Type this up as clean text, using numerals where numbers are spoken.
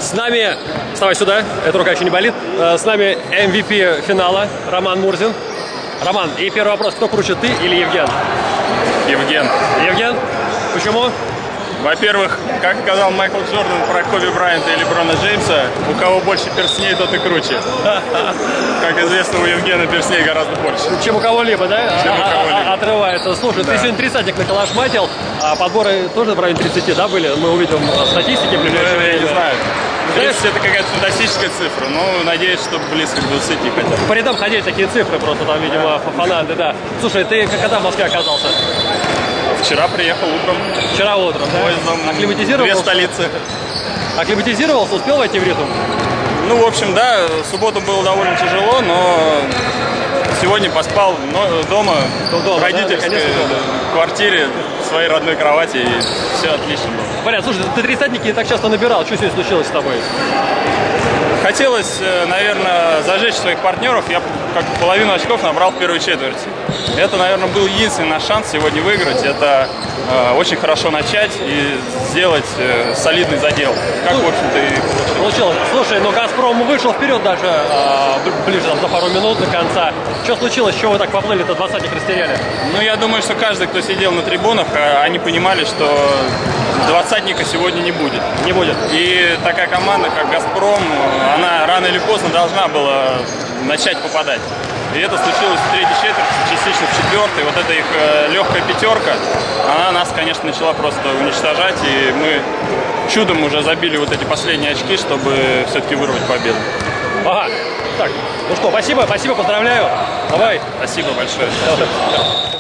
С нами, вставай сюда, эта рука еще не болит. С нами MVP финала Роман Мурзин. Роман, и первый вопрос, кто круче, ты или Евген? Евген. Евген? Почему? Во-первых, как сказал Майкл Джордан про Коби Брайанта и Леброна Джеймса, у кого больше перстней, тот и круче. Как известно, у Евгена перстней гораздо больше. Чем у кого-либо, да? Чем у кого-либо. Отрывается. Слушай, Да. ты сегодня тридцатник наколошматил, а подборы тоже в районе 30, да, были? Мы увидим статистики в ближайшее время. Я не знаю. Знаешь, 30 это какая-то фантастическая цифра, но надеюсь, что близко к 20 хотя бы. по рядам ходили такие цифры, просто там, видимо, фанаты, да. Слушай, ты когда в Москве оказался? Вчера приехал утром. Вчера утром, да? Поездом. Акклиматизировался? Две столицы. Акклиматизировался, успел войти в ритм? Ну, в общем, да, в субботу было довольно тяжело, но сегодня поспал дома, в родительской квартире, в своей родной кровати, и все отлично было. Понятно. Слушай, ты тридцатники не так часто набирал. Что сегодня случилось с тобой? Хотелось, наверное, зажечь своих партнеров. Я как половину очков набрал в первой четверти. Это, наверное, был единственный наш шанс сегодня выиграть. Это очень хорошо начать и сделать солидный задел. Как, в общем-то, и Получилось. Слушай, ну «Газпром» вышел вперед даже ближе там, за пару минут до конца. Что случилось? Чего вы так поплыли-то, двадцатник растеряли? Ну, я думаю, что каждый, кто сидел на трибунах, они понимали, что двадцатника сегодня не будет. Не будет. И такая команда, как «Газпром», она рано или поздно должна была начать попадать. И это случилось в третьей четверти, частично в четвертой. Вот эта их легкая пятерка, она нас, конечно, начала просто уничтожать. И мы чудом уже забили вот эти последние очки, чтобы все-таки вырвать победу. Ага. Так, ну что, спасибо, поздравляю. Давай. Спасибо большое. Спасибо.